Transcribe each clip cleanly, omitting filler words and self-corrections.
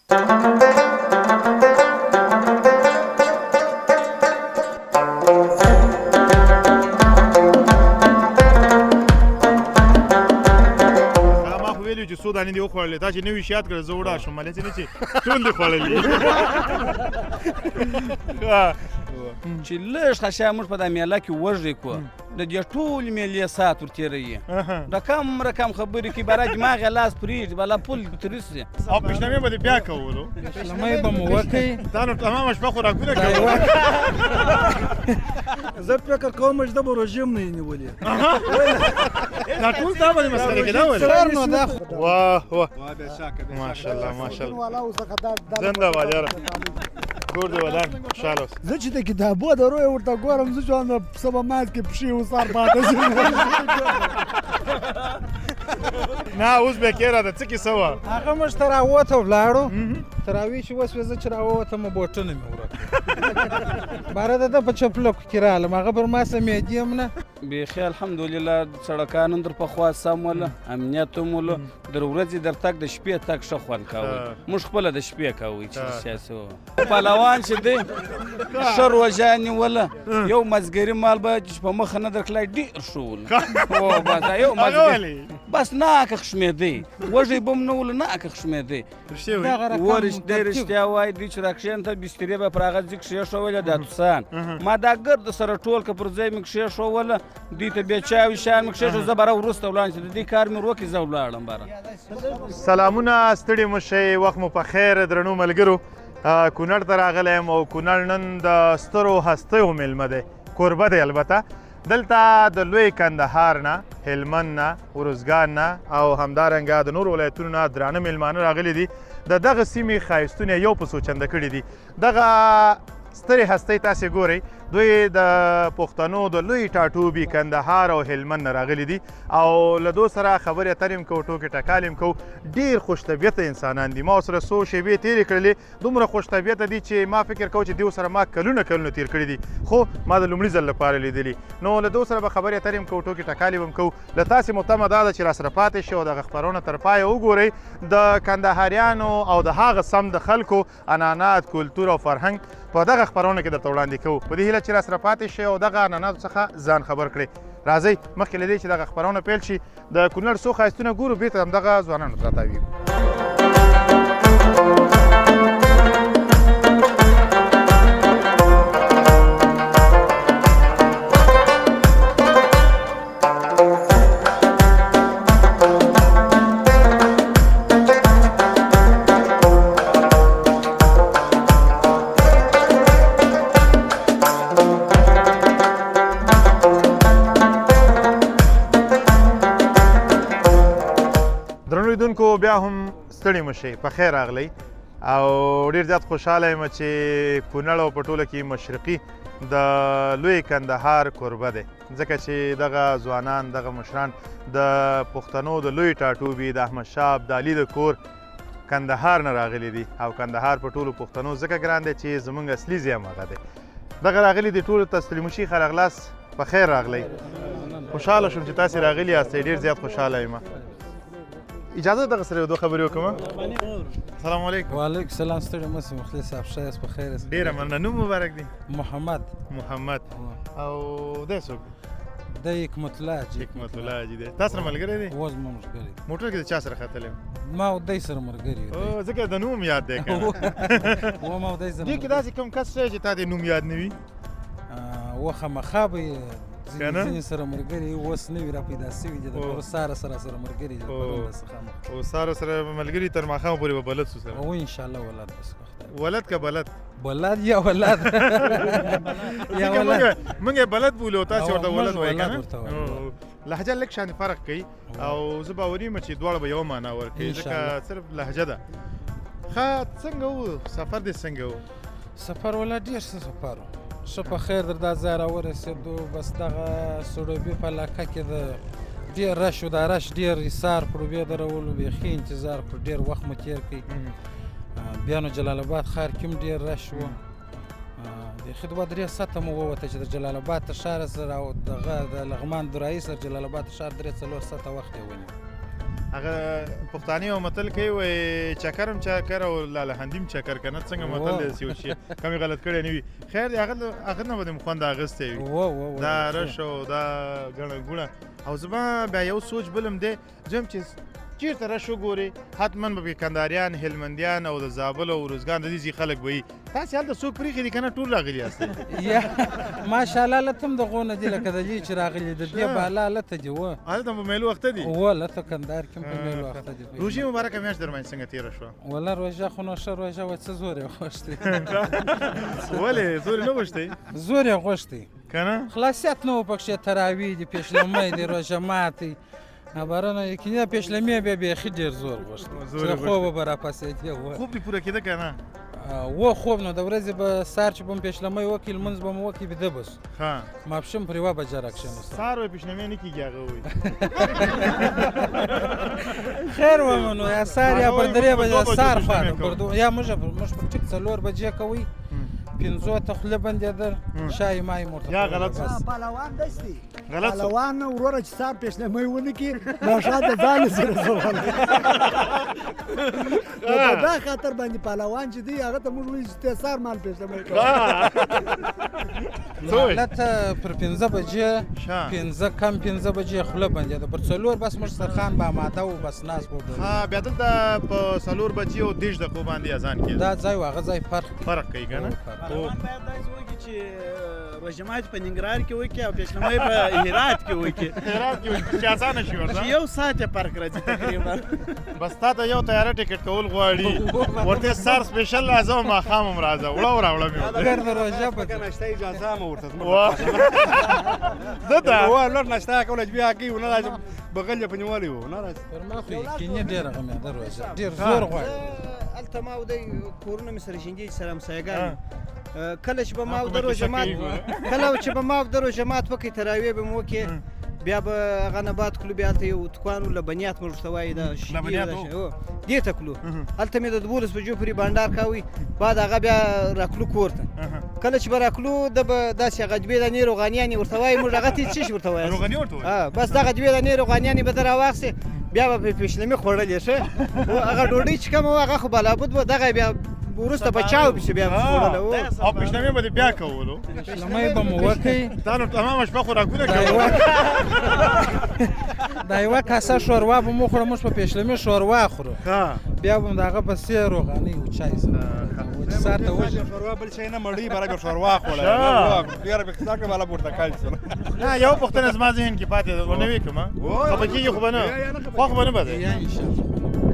چې څو دانې دې وخوړلې تا چې نوي شي یاد کړه زه وړه شم مالې چې نه چې ټول دې خوړلي چې لږ خشا موږ په دا میله کې وږی کړو د دې ټول میلې ساعت ورتېروي رقم خبرې کې برا دماغ یې لاس پرېږدي بلا پل ترسي او پیشنمې به دې بیا کولو پیشنمې به مو وکړي دا نو تمامه شپه خوراکونه کوي زه فکر کوم چې د به رژیم نه یې نیولې دا ټول دا باندې مسله کې دا ولې واه واه ماشاءالله زنده باد یاره کور دې ودان خوشحاله اوسه زه چې د کتابو د روی ورته ګورم زه چې په سبا مات کې پښې وسار پاته شم نه اوس به کېره ده څه کیسه وه هغه موږ ته راووته ولاړو تراویح چې وسوې زه چې راووتم بوټونه مې ورک باره د ده په چپلکو کې رالم هغه پر ما سمېدي هم نه بیخي الحمدلله سړکان هم در پخوا سم وله امنیت هم وله در ورځې در تګ د شپې تګ ښه خوند کوی موږ خپله د شپې کوی چې سیاسي وه پهلوان چې دی ښه روژه نیوله یو مزګري مال به چې په مخه نه درکلی ډېر ښه ول بس دا یو مزګري بس ناکه خشمېدی وږی به م نه وله ناکه خشمېدی دی رښتیا وایي دوی چې راکښېنته بسترې به پر هغه ځي کښېښولې دا توسان ما دا ګرد سره ټول که پر ځای مې کښېښوله دوی ته بیا چای شیان مې کښېښو زه بره وروسته ولاړم چې د دې کار مې وکړي زه ولاړم بره سلامونه ستړي مو شئ وخت مو په خیر درنو ملګرو کونړ ته راغلی یم او کونړ نن د سترو هستیو میلمه دی کوربه دی البته دلته د لوی کندهار نه هلمند نه ارزګان نه او همدارنګه د نورو ولایتونو نه درانه میلمانه راغلي دي د دغه سیمې ښایستونه یو په څو چنده کړي دي دغه سترې هستۍ تاسې ګورئ دوی د پښتنو د لوی ټاټوبي کندهار او هلمند نه راغلي دي او له دو سره خبرې اترې هم کوو ټوکې ټکالې هم کوو ډېر خوش طبیعته انسانان دي ما ورسره څو شیبې تېرې کړلې دومره خوش طبیعته دي چې ما فکر کوم چې دوی سره ما کلونه تېر کړي دي خو ما د لومړي ځل لپاره لیدلي نو له دو سره به خبرې اترې هم کوو ټوکې ټکالې به هم کوو له تاسې مو تمه دا ده چې راسره پاتې شئ او دغه خپرونه تر پایه وګورئ د کندهاریانو او د هغه سم د خلکو عنعنات کلتور او فرهنګ په دغه خپرونه کې درته وړاندې کوو په دې هیله چې راسره پاتې شئ او دغه عنعناتو څخه ځان خبر کړئ راځئ مخکې له دې چې دغه خپرونه پیل شي د کونړ څو ښایستونه ګورو بېرته همدغه ځوانانو ته راتاویږو بیا هم ستړي مه شئ په خیر راغلی او ډېر زیات خوشحاله یم چې کونړ او په ټوله کې مشرقي د لوی کندهار کوربه دی ځکه چې دغه ځوانان دغه مشران د پښتنو د لوی ټاټوبي د احمدشاه ابدالي د کور کندهار نه راغلي دي او کندهار په ټولو پښتنو ځکه ګران دی چې زموږ اصلي ځای هم هغه دی دغه راغلي دي ټولو ته ستړي مه شئ ښه راغلاست په خیر راغلی خوشحاله شوم چې تاسې راغلي یاستئ ډېر زیات خوشحاله یم اجازه دغه سره یو دوه خبرې وکړم السلام علیکم وعلیکم السلام ستړي مه شئ مخلص صاحب ښه یاست په خیر یاست ډېره مننه نوم مبارک دی محمد او دی څوک دی حکمت الله حاجي دی تا سره ملګری دی اوس زما ملګری موټر کې د چا سره ختلی ما او دی سره ملګری ځکه د نوم یاد دی که ما او دی سره دې کې داسې کوم کس شته چې تا د نوم یاد نه وي وخامخا به یې ځینې سره ملګري اوس نه وي را پیدا سوي دي د ساره سره ملګري دي او ساره سره ملګري تر ماښامه پورې به بلد سو سره او انشاءالله ولد بس ولد که بلد بلد یا ولد موږ یې بلد بولو تاسې ورته ولد وایي که نه لهجه لږ شانې فرق کوي او زه باوري یم چې دواړه به یوه معنا ورکوي ځکه صرف لهجه ده ښه څنګه و سفر دې څنګه و سفر والا ډېر ښه سفر و ښه په خیر در دا ځای راورسېدو بس دغه سروبي په علاقه کې د ډېر رش و دا رش ډېر ایثار کړو بیا درولو بیخي انتظار کړو ډېر وخت مو تېر کړي بیا نو جلال آباد ښار کې هم ډېر رش و بیخي دوه درې ساعته مو ووته چې د جلال آباد تر ښاره سره او دغه د لغمان دورایي سره جلال آباد ښار درې څلور ساعته وخت یې ونیو هغه پښتاني او متل کوي وایي چکر هم چکر او لالهندي هم چکر که نه څنګه متل دی یو شی کمې غلط کړی نه وي خیر دی هغه نه به دې خوند اخیستی وي دا رش او دا ګڼه ګوڼه او زما بیا یو سوچ بل هم دی زه هم چې چېرته رش وګورې حتما به پکې کندهاریان هلمندیان او د زابل او ارزګان د دې ځي خلک به وي تاسې هلته څوک پرېښي دي که نه ټول راغلي یاستئ ماشاءالله هلته هم دغو نه دي لکه د دې چې راغلي د دې بالا هلته دي هلته په میلو اخته دي هلته کندهار کې هم په میلو اخته دي روژې مبارکه میاشت در باندې څنګه تېره شوه والله روژه خو نو ښه روژه وه څه زور یې غوښتی ولې زور یې نه غوښتی زور یې غوښتی که نه خلاصیت نه و پکښې تراویح دي پیشلمۍ دی روژه ماتې بارانه یقیني پیشلمۍ بیا بیخي ډېر زور غوښتی چې خوبه به راپاڅېدې خوب دې پوره کېده که نه و خوب نو د ورځې به سهار چې به م پیشلمۍ وکړي لمونځ به م وکړي بیده به سو ماپښین پر 1 بجه راکښېنستو سهار به پیشلمۍ نه کېږي هغه وایي خیر ومه نو یا سهار یا پر 3 بجې سهار خوا یا موږ پر ټیک 4 بجې کوئ 5 ته خوله بندېدل شای مای ورته یا غلط پهلوان دستی غلط پهلوان وروره چې سهار پیشلمۍ ونه کړي ماښام د ځان سره زولی په دا خاطر باندې پهلوان چې دی هغه ته موږ وایو چې ته سهار مال پیشلمۍ کوه حالت پر 5 بجې 15 کم 15 بجې خوله بندېده پر 4 بس موږ سرخان به اماده و بس ناست به بیا دلته په 4 بجې او 10 دقیقو باندې اذان کېده دا ځای و هغه ځای فرق کوي که نه باید داسې وکړي چې روژه ماتي په ننګرهار کې وکړي او پیشلمۍ په هرات کې وکړي چې اسانه شي ورته چې 1 ساعت یې فرق راځي تقریبا بس تا ته یو طیاره ټیکټ کول غواړي ورته سهار سپیشل راځه او ماښام هم راځه وړه راوړه مې اگر د روژه په ناشته اجازه هم ورته ده ته لور ناشته کوله چې بیا کوي ونه راځي بغل یې په نیولې و نه راځي پر ما خو یقیني ډېره غمیده روژه ډېر زور غواړي هلته ما او دی کورونه مې سره شیندي سره همسایګان کله چې به ما او د روژه مات کله چې به ما او د روژه مات وکړي تراویح به مو وکړي بیا به هغه نه باد کلو بیا هلته یو دکان و لبنیات موږ ورته وایي دا دې ته کلو هلته مې د 12 بجو پورې بانډار کاوه بعد هغه بیا راکلو کور ته کله چې به راکلو ده به داسې هغه 2 دانې روغانیانې ورته وایي موږ هغه ته څه شي ورته وایي روغاني ورته وایي بس دغه 2 دانې روغانیانې به ته راواخېستې بیا به پیشلمۍ خوړلې ښه هغه ډوډۍ چې کومه وه هغه خو بلابود وه دغه بیا وروسته به چاو پسې بیا خوړله او پیشلمۍ به دې بیا کولو پیشلمۍ به مو وکړئ تا نو تمامه شپه خوراکونه کوي دا یوه کاسه شوروا به مو خوړه موږ په پیشلمۍ شوروا خورو بیا به م د هغه په 3 روغانۍ و چای سره چې سهار ته وژي شوروا بل شی نه مړۍ برابر شوروا خوړه ډېره به قصه کړه بالا پورتکال شو نه یو پوښتنه زما ذهن کې پاتې ده ونه وې کومه خفه کېږي خو به نه خوښ به نه به دی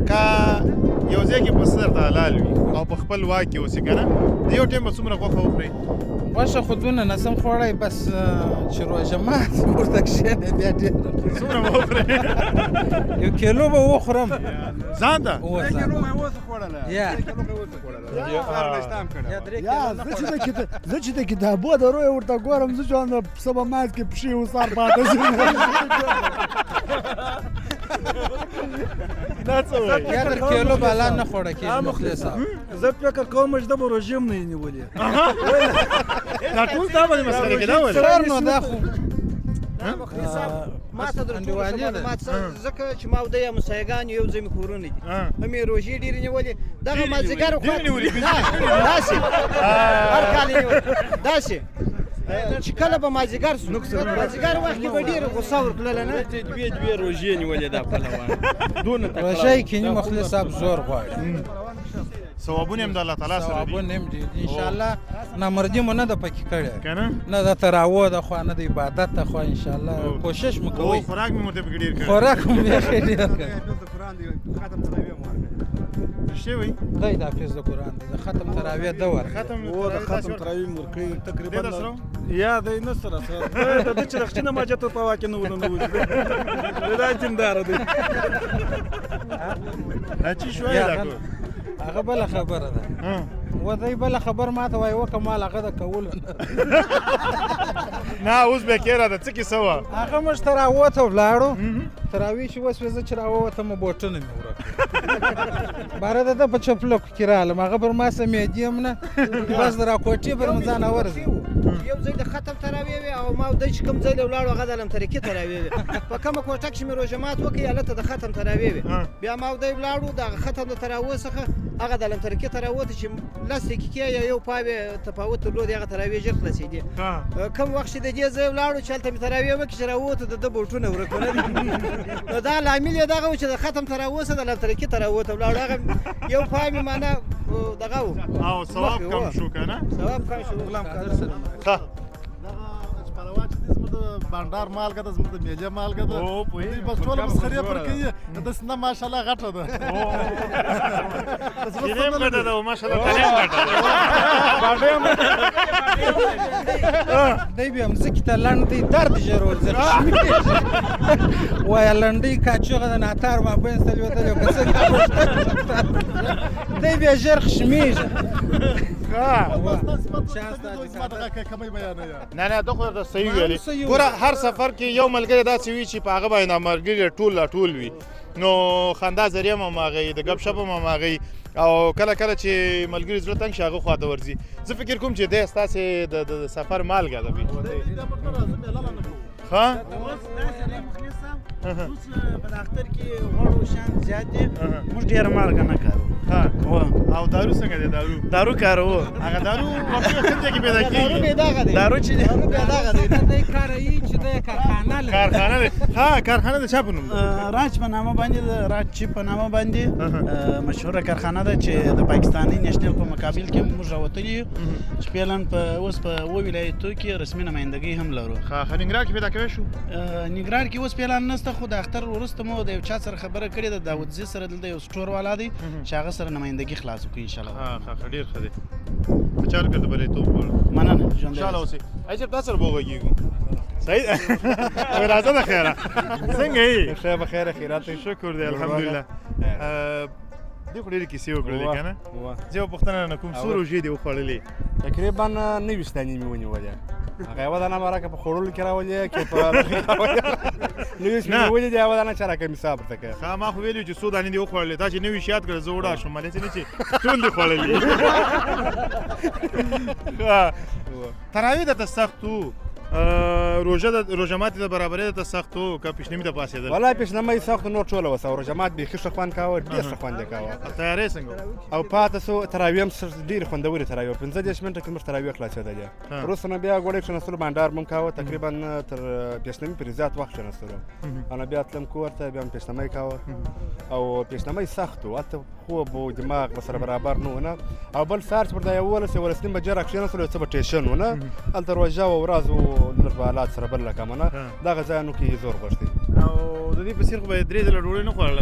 که یو ځای کې پسه درته حلال وي او په خپل واک کې اوسې که نه د یو ټایم به څومره غوښه وخورئ غوښه خو دونه نسم خوړی بس چې روژه مات ورته کښېنی بیا ډېره څومره به وخورئ 1 کیلو به وخورم ځان ته زه چې د کتابو د رویه ورته ګورم زه چې د پسه په ماز کې پښې و سهار پاته دا څه وایي یا 1 کیلو بالا نه خوړه کېږي مخلص صاحب زه فکر کوم چې د به روژې هم نه یې نیولې دا ټول تا باندې مسخرې کېده ولې سر نو دا خو مخلص صاحب ما ته در ټولو ښه معلومات ځکه چې ما او دی همسایګان یو ځای مې کورونه دي هم یې روژې ډېرې نیولې دغه مازدیګر داسې هر کال یې نیولې داسې چې کله به مازدیګر سو مازدیګر وخت کې به ډېره غوسه ورتلله نه 2 روژې نیولې دا پهلوان دونه روژه یې کیني مخلص صاحب زور غواړي ثوابونه هم د الله تعالی سره دي ثوابونه هم دي انشاءالله نامردي مو نه ده پکې کړې که نه نه د تراویح ده خوا نه د عبادت ده خوا انشاءالله کوشش مو کوئ خوراک مې ورته پکې ډېر کړی خوراک مو بیخي ډېر کړی رښتیا وایي دی دا حافظ د قرآن دی د ختم تراویح ده ورکړه د ختم تراویح مې ورکړي تقریبا دې سره یا دی نه سره د ده چې رښتینه ماجت په واک کې نه ولنه دا دینداره دی چې شوی دا هغه بله خبره ده و دی بله خبر ما ته وایي وکړه مال هغه د کولو نه اوس بیا کېره ده څه کیسه وه هغه موږ تراویح ته ولاړو تراویح چې وسوې زه چې راووتم بوټونه مې ورک باره د ده په چپلکو کې رالم هغه پر ما سمېدي هم نه بس د راکوټې پر مې ځان اورځي یو ځای د ختم تراویح وي او ما دی چې کوم ځای له ولاړو هغه د علم طریقې تراویح وي په کومه کوټه کښې مې روژه مات وکړې هلته د ختم تراویح وي بیا ما دی ولاړو د ختم د تراویح څخه هغه د علم طریقې تراویح ته چې 10 دقیقې یا یو پاوې تفاوت درلود هغه تراویح ژر خلاصېدې کوم وخت چې د دې ځای ولاړو چې هلته مې تراویح وکړې چې راووتو د ده بوټونه ورک ونه نو دا لامل یې دغه و چې د ختم تراویح څخه د علم طریقې تراویح ته ولاړو هغه یو پای مې معنا دغه و او ثواب کم شو که نه ثواب کم شو غلام قادر سره بانډار مالګه ده زموږ د میجه مالګه ده دوی بس ټوله مسخرې پر کوي داسې نه ماشاءالله غټه ده شیرې هم ګټه ده او ماشاءالله تنې هم ګټه ده دی بیا مځکې ته لنډ دی درد ژر ورځي وایه لنډۍ کاچوغه د ناتار مابین ته لوېدلې او که څه دی بیا ژر خشمېږي نه نه دا خو درته صحیح ویلې ګوره هر سفر کې یو ملګری داسې وي چې په هغه باندې ملګري ټول راټول وي نو خندا ذریعه هم هماغه وي د ګپ شپ هم هماغه وي او کله کله چې ملګري زړه تنګ شي هغه خواته ورځي زه فکر کوم چې دی ستاسې د سفر مالګه ده ښه اوس په داختر کې غوړو شان زیات دي موږ ډېره مالګه نه کاروو او دارو څنګه دی دارو کاروو هغه دارو کوم ځای کې پیدا کېږي دارو چې دی دی کاروي چې دی کارخانه لري کارخانه دی ها کارخانه د چا په نوم راج په نامه باندې د راج چیپ په نامه باندې مشهوره کارخانه ده چې د پاکستاني نېشنل په مقابل کې موږ راوتلي یو چې فعلا اوس په اووه ولایتو کې رسمي نمایندګي هم لرو ننګرهار کې پیدا کوی شو ننګرهار کې اوس فعلا نشته خو د اختر وروسته مو د یو چا سره خبره کړې ده داودزي سره دلته یو سټور والا دی چې هغه سره نمایندګي خلاص وکړي انشاءالله ډېر ښه دی بچار کړ د بریتوب مننه انشاءالله اوسې ایجب تا سره به وغږېږو صحیح راځه د خیره څنګه یې ښه به خیره خیرات شکر دی الحمدلله دې خو ډېرې کیسې وکړلې که نه زه یو پوښتنه نه کوم څو روژې دې وخوړلې تقریبا 90 دانې مې ونیولې هغه یوه دانه به راکړه په خوړلو کې راولې که په 90 مې ونیولې دي یوه دانه چا راکړه مې حساب ورته کوي ما خو ویلي چې څو دانې دې وخوړلې تا چې 90 یاد کړه زه وډار شوم هلې نه چې ټول دې خوړلې تراویح درته سخت و روژه ماتې د برابرۍ درته سخت و که پیشنمي ته پاڅېدل والله پیشنمۍ سخت نور ټوله وسه او روژه مات بیخي ښه خوند کاوه ډېر ښه خوند یې کاوه تیاری څنګه او پاته سو تراویح هم ډېرې خوندورې تراویح 15 منټه کې زموږ تراویح خلاصېدلې وروسته نه بیا ګوډی کښېنستلو بانډار مو هم کاوه تقریبا تر پیشنمي پورې زیات وخت کښېنستلو او نه بیا تلم کور ته بیا هم پیشنمۍ کاوه او پیشنمۍ سخت و هلته خوب و دماغ ورسره برابر نه و نه او بل سهار چې پر دا 11 نیم بجې راکښېنستلو یو څه به ټیشن و نه هلته روژه وه ورځ و لږ به حالات سره بل لکه نه دغه ځایونو کې زور غوښتي او د دې په څېر خو به یې 3 ځله ډوډۍ نه خوړله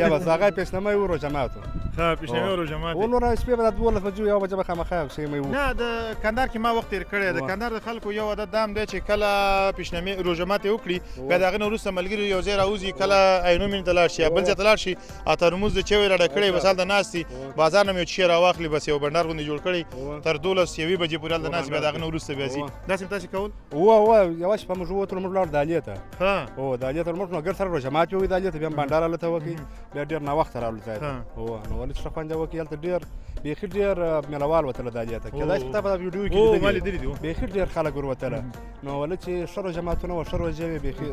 یا بس هغه پیشنمۍ و روژه مات و ښه پیشنمۍ و روژه مات و نوره شپې به د 12 بجو یوه بجه به خامخا شیمۍ و نه د کندهار کې ما وخت تېر کړی د کندهار د خلکو یو عادت دا هم دی چې کله پیشنمۍ روژه ماتې وکړي بیا د هغې نه وروسته ملګري یو ځای راوځي کله عینو مینې ته لاړ شي یا بل ځای ته لاړ شي او ترموز د چیو یې راډه کړی بس هلته ناست دي بازار نه مې یو شی راواخلي بس یو بنډار غوندې جوړ کړی تر 12 یوې بجې پورې هلته ناست بیا د هغې نه وروسته بیا ځي داسې هم تاسې کول یوه شپه موږ ووتلو موږ ولاړو دالې ته دالې ته موږ نو ګر سره روژه ماتې ووي دالې ته بیا هم بانډار هلته وکړي بیا ډېر ناوخته راغلو ځای ته نو ولې ښه خوند یې وکړي هلته ډېر بیخي ډېر مینهوال وتله دالې ته کېدای شي تا په ویډیو کې لیدلي بیخي ډېر خلک ور وتله نو ولې چې ښه روژه ماتونه وه ښه روژې وې بیخي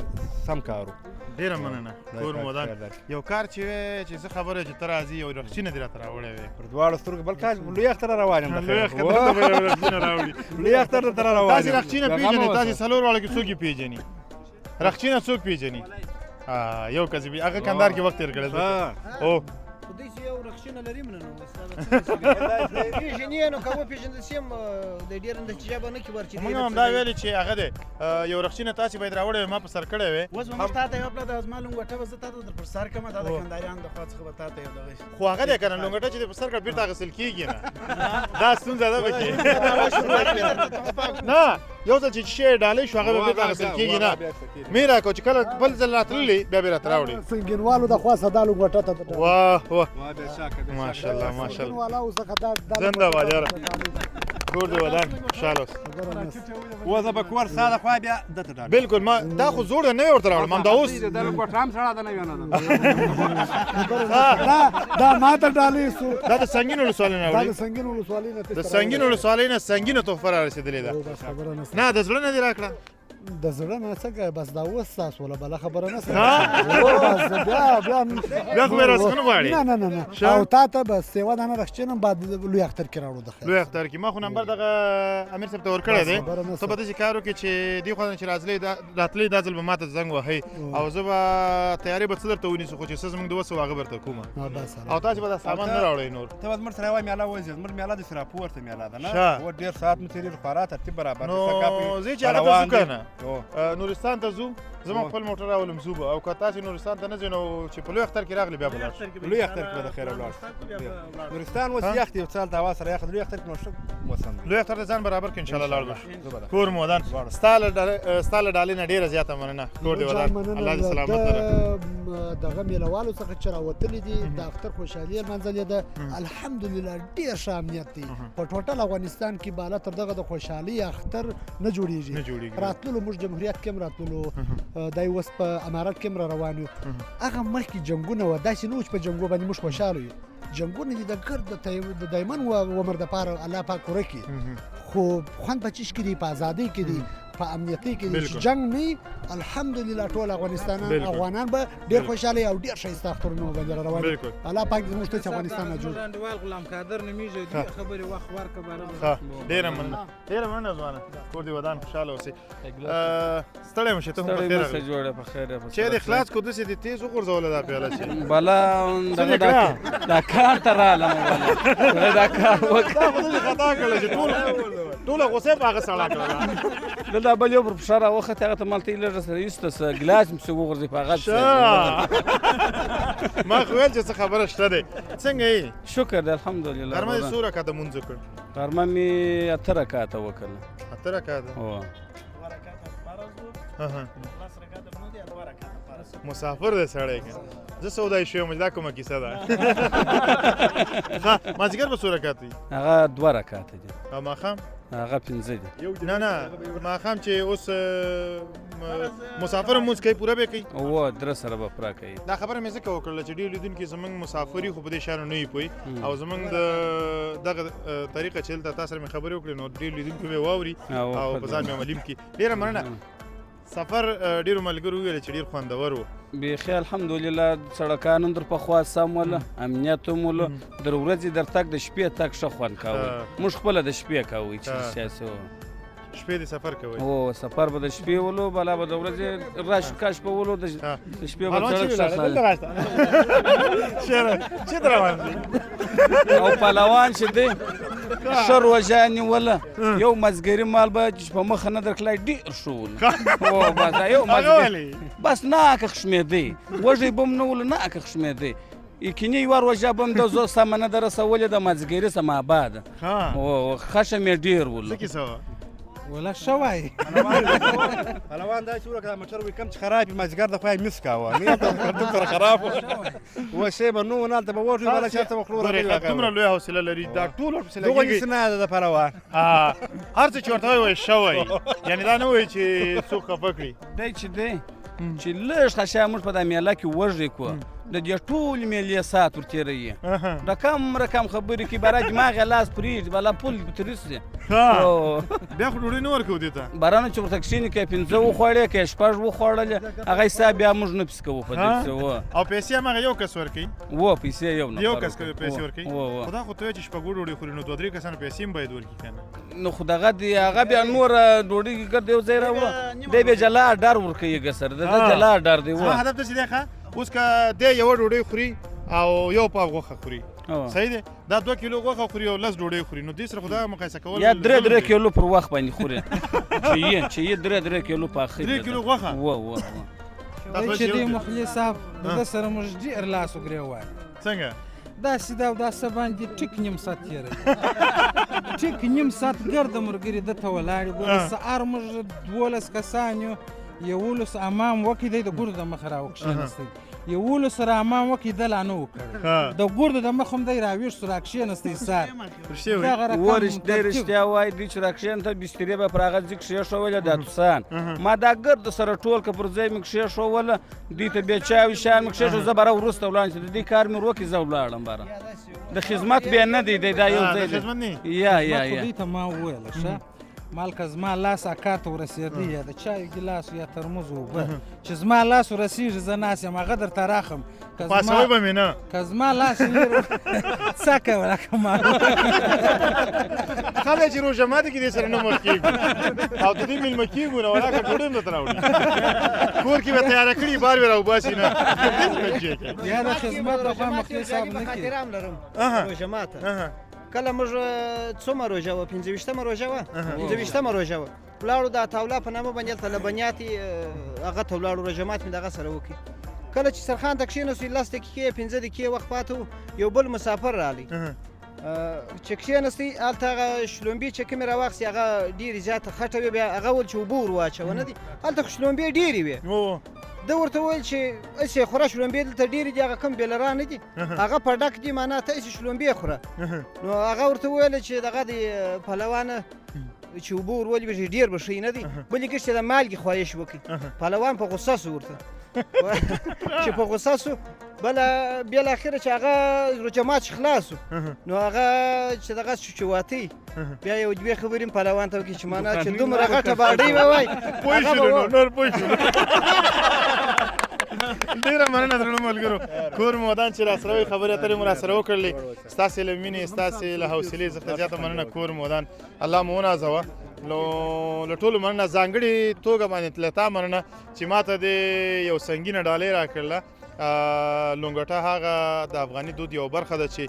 سم کار و ډېره مننه کور مودان یو کار چې وی چې زه خبره چې ته راځې یو رخچینه دې راته راوړی وې پر دواړو سترګو بل کال لوی اختر راوړم لوی اختر راوړي لوی اختر ته راوړم تاسې رخچینه پیژنئ تاسې څلور واړه کې څوک یې پیژني رخچینه څوک پیژني یو کس هغه کندهار کې وخت تېر کړی او خدای چې یو رخچینه لري منه نو پیژنې نو که وپېژندل شي هم د ډېر نتیجه به نه کړي ورچې موږ هم دا ویلې چې هغه دی یو رخچینه تاسې باید راوړی وې ما په سر کړی وې اوس به موږ تا ته یوه پله د زما لونګوټه به زه تا ته در پر سر کړم دا د کندهاریانو د خوا څخه به تا ته یو دغه خو هغه دی که نه لونګوټه چې دې په سر کړه بېرته اخیستل کېږي نه دا ستونزه ده پکې نه یو ځل چې شی ډالۍ شو هغه به بېرته اخیستل کېږي نه مې راکړو چې کله بل ځل راتللې بیا بې راته راوړې سنګینوالو د خوا سدا لونګوټه ته واه ماشاءالله ماشاءالله زنده باد یاره کور دې ودان خوشحاله اوسه و زه به کور ستا د خوا بیا دته ډاډ بالکل ما دا خو زوړ نه ورته راوړم همدا اوس د کوټه هم سړه ده نه ویونه ده دا ماته ډالۍ سو دا د سنګین ولسوالۍ نه دا راوړې د سنگین ولسوالۍ نه د سنګین ولسوالۍ نه سنګینه تحفه را رسېدلې ده خبره نه نه د زړه نه دې راکړه د زړه نه څنګه بس دا اوس تاسو ولا بله خبره نه بس بیا خو یې راسخونه غواړې نه نه نه او تا ته بس یوه دانه رخچینم بعد لوی اختر کې راوړو د خیر لوی اختر کې ما خو نمبر دغه امیر صاحب ته ورکړی دی ته به داسې کار وکړې چې دې خوا نه چې راتلې دا ځل به ما ته زنګ وهئ او زه به تیارې به څه درته ونیسو خو چې څه زموږ د وسو هغه به درته کومه او تاسې به دا سامان نه راوړئ نور ته به زموږ سره یوه میله وځې زموږ میله داسې راپورته میله ده نه و ډېر ساعت مو تېرېږي خورا ترتیب برابر نو زه چې هغه ته ځو که نه نورستان ته ځو زما خپل موټر راولم زو به او که تاسې نورستان ته نه ځئ نو چې په لوی اختر کې راغلې بیا به لاړ شو لوی اختر کې به د خیره ولاړ شو نورستان اوس یخ دی یو څه هلته هوا سره یخ لوی اختر کې نو ښه موسم دی لوی اختر ته ځان برابر کړو انشاءالله لاړ به شو کور مو ودان ستا له ډالۍ نه ډېره زیاته مننه کور دې ودان الله دې سلامت لره دغه میلهوالو څخه چې راوتلي دي د اختر خوشحالي یې لمانځلې ده الحمدلله ډېر ښه امنیت دی په ټوټل افغانستان کې بالا تر دغه د خوشحالي اختر نه جوړېږي راتللو موږ جمهوریت کې هم راتللو دا اوس په امارت کې هم را روان یو هغه مخکې جنګونه وه داسې نه و چې په جنګو باندې موږ خوشحاله یو جنګونه دي د ګرد د دایمن عمر دپاره الله پاک پوره کړي خو خوند په چیش کې دی په ازادۍ کې دی په امنیتۍ کې دی چې جنګ نه الحمدلله ټول افغانان به ډېر خوشحاله او ډېر ښایسته اخترونه باندې را روان دي الله پاک دې موږ ته افغانستان نه جوړ انډیوال غلام قادر نومیږي دې خبرې وخت ورکړه ډېره مننه ځوانه کور دې ودان خوشحاله اوسئ ستړی مه شې ته هم په خیر راغلې جوړه په خیر چې دې خلاص کړو داسې دې تیز وغورځوله دا پیاله چې بلا دا کار ته رالم دا کار وکړه دا خو داسې خطا کړله چې ټوله غوسه په هغه سړه کړله دلته بل یو پر فشار راوخته هغه ته مالته یې لږ سره ایسته څه ګلاس مې پسې وغورځي په هغه ما خو ویل چې څه خبره شته دی څنګه یې شکر دی الحمدلله غرمه دې څو رکعته لمونځ وکړ غرمه مې 8 رکعته وکړله 8 رکعته هو مسافر دی سړی که زه سودای شوی دا کومه کیسه ده مازدیګر به څو رکعت وي هغه 2 رکعته دي او ماښام هغه 5 دي نه ماښام چې اوس مسافر هم لمونځ کوي پوره به یې کوي هو در سره به پوره کوي دا خبره مې ځکه وکړله چې ډېر لیدونکي زموږ مسافري خو په دې شیانو نه وي پوه او زموږ د دغه طریقه چې دلته تا سره مې خبرې وکړې نو ډېر لیدونکي به یې واوري او په ځان مې عملي هم کړي ډېره مننه سفر ډېرو ملګرو وویل چې ډېر خوندور و بیخي الحمدلله سړکان هم در پخوا سم وله امنیت هم وله در ورځې در تګ د شپې تګ ښه خوند کوی موږ خپله د شپې کوی چې سیاسي شپې د سفر کوي او سفر به د شپې ولو بلا به د ورځې راش کاش په ولو د شپې به سړک چېرته روان دي او پهلوان چې دی ښه روژه نیوله یو مازدیګري مال به چې په مخه نه درکلی ډېر ښه ولو بس یو مازدیګر بس ناکه خشمېدی وږی به م نه ولو ناکه خشمېدی یقیني یوه روژه به م د زو سمه نه ده رسولې د مازدیګري سم آباده خشم یې ډېر ولو څه کیسه وه ولا ښه وایي پهلوان دا چې وکړه موټر وي کم چې خراب وي مازدیګر د خوا یې مس کاوه نه هلته سره خراب و شی به نه هلته به وږي بله چېرته به خلو دومره لویه حوصله لري دا ټول ورپسې دغه کیسه نه ده د پهلوان هر څه چې ورته وایي شوی یعنې دا نه وایي چې څوک خفه کړي دی چې دی چې لږ ښه شی موږ په دا میله کې وږی کړو د دې ټولې میلې ساعت ورتېروي د کم رقم خبرې کې باره دماغ یې لاس پرېږدي بلا پل ترېږدي بیا خو ډوډۍ نه ورکوو دې ته بارانه چې ورته کښېني که یې 5 وخوړې که یې 6 وخوړلې هغه حساب بیا موږ نه پسې کوو په دې پسې او پیسې هماغه یو کس ورکوي پیسې یو کس پیسې ورکوي خو دا خو ته وایې چې شپږ ډوډۍ خوري نو 2-3 کسانو پیسې هم باید ورکړي که نه نو خو دغه دی هغه بیا نوره ډوډۍ ګرد یو ځای راوړه دی بیا جلا ډر ورکوي ګسر د جلا ډر دی زما هدف داسې دی ښه اوس که دی یوه ډوډۍ خوري او یو پاو غوښه خوري صحیح دی دا 2 کیلو غوښه خوري او 10 ډوډۍ خوري نو دې سره خو دا مقایسه کول یا 3 کیلو پر وخت باندې خوري چې یې 3 کیلو په اخر 3 کیلو غوښه چې دې مخلص صاحب د سره موږ ډېر لاس وګرېوای څنګه داسې دا او داسې باندې ټیک نیم ساعت تېروي ټیک نیم ساعت ګرده ملګري دلته ولاړ ګوره سهار موږ 12 کسان یو 11 امام وکړي دی د ګورو د مخه راوکښېنستی یولو سره حمام وکړي ده لا نه و کړی د ګردو د مخ هم دی راویښ سو را کښېنستی سار دغه رقم ورشته رښتیا وایي دوی چې راکښېنته بسترې به پر هغه ځای کښېښوله دا توسان ما دا ګرد سره ټول که پر ځای مې کښېښوله دوی ته بیا چای شیان مې کښېښو زه به وروسته ولاړم چې د دې کار مې وکړي زه ولاړم باره د خدمت بیا نه دی دا یو ځای دی یا دوی ته ما وویله ښه مالکه زما لاس اکا ته ورسېدی یا د چایو ګیلاس یا ترموز اوبه چې زما لاس ورسېږي زه ناست یم هغه درته راخم پاسوی به مې نه که زما لاس څه کوې لکه ما ښه دی چې روژه ماتي کې دې سره نه مخ کېږو او د دې میلمه کېږو نه ولاکه ډوډۍ هم درته راوړي کور کې به تیاره کړي بار به راوباسي نه یا د خدمت لخوا مخکې حساب نه کړي خاطرام لرم روژه ماته کله موږ څومره روژه وه 25مه روژه وه 25مه روژه وه ولاړو د عطاالله په نامه باندې هلته لبنیات هغه ته ولاړو روژه مات مې د هغه سره وکړي کله چې سرخان ته کښېناستو 10 دقیقې 15 دقیقې وخت پاته و یو بل مسافر رالی چې کښېناستی هلته هغه شلومبې چې کومې راواخیستې هغه ډېرې زیاته خټه وې بیا هغه ویل چې اوبه ور واچوه نه دي هلته خو شلومبې ډېرې وې ده ورته وویل چې هسې خوره شلومبې دلته ډېرې دي هغه کم بېلران نه دي هغه په ډک دي معنا ته هسې شلومبې خوره نو هغه ورته وویل چې دغه د پهلوانه چې اوبه ور ولوېږي ډېر به ښه نه دي بل یې کښ چې د مالګې خواهش وکړي پهلوان په غوسه سو ورته چې په غوسه سو بله بالاخره چې هغه روژه مات چې خلاص نو هغه چې دغه شو چې واتی بیا یو دوې خبرې هم پهلوان ته وکړي چې معنا چې دومره غټه باډۍ به وایي پوه شولو نو نور پوه شولو ډېره مننه درنو ملګرو کور مو ودان چې راسره وي خبرې اترې مو راسره وکړلې ستاسې له مینې ستاسې له حوصلې څخه زیاته مننه کور مو ودان الله مو ونازوه له ټولو مننه ځانګړې توګه باندې له تا مننه چې ما ته د یو سنګینه ډالۍ راکړله لونګټه هغه د افغاني دود یو برخه ده چې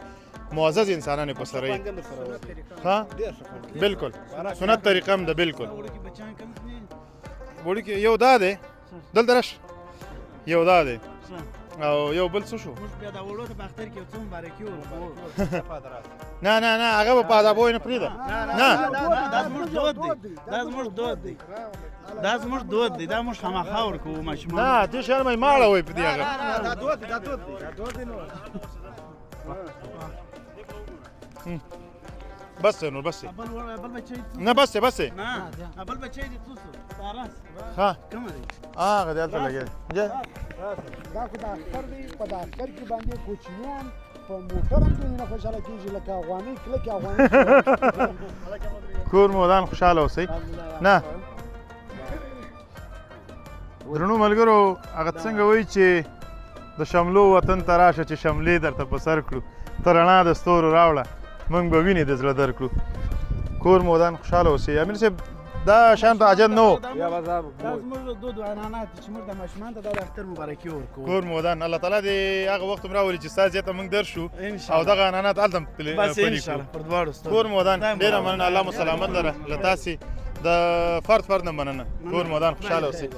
معزز انسانان یې په سره یي ها بالکل سنت طریقه هم ده بالکل وړوکي یو دا دی دلته راشه یو دا دی او یو بل څه شو نه نه نه هغه به په ادابو نه پرېږده نه دا زموږ دود دی دا زموږ دود دی دا موږ خامخا ورکوو ماشومان نه دې شیان مې ماړه وایي په دې هغه دا دود دی نو بس نو بس نه بس بس نه بل بچی دې څه تاراس ها کوم دی هغه دې هلته لګېدی دا خو د اختر دی په د اختر کې باندې کوچنیان په موټر هم دوی نه خوشحاله کېږي لکه افغانۍ کلکې افغانۍ کور مو ودان خوشحاله اوسئ نه درنو ملګرو هغه څنګه وایي چې د شملو وطن ته راشه چې شملې درته په سر کړو ته رڼا د ستورو راوړه موږ به وینې د زړه درکړو کور مو ودان خوشحاله اوسئ امیر صاحب دا شان ته عجب نه و دا زموږ دود و عنعنات چې موږ د ماشومانو ته دا د اختر مبارکي ورکوو کور مو ودان الله تعالی دې هغه وخت هم راولي چې ستا زیاته موږ درشو او دغه عنعنات هلته هم پلي کړو کور مو ودان ډېره مننه الله مو سلامت لره له تاسې د فرد نه مننه کور مو ودان خوشحاله اوسئ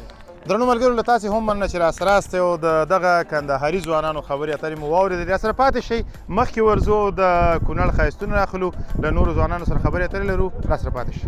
درنو ملګرو له تاسې هم مننه چې راسره یاستئ او د دغه کندهاري ځوانانو خبرې اترې مو واورېدلې راسره پاتې شئ مخکې ورځو د کونړ ښایستونه راخلو له نورو ځوانانو سره خبرې اترې لرو راسره پاتې شئ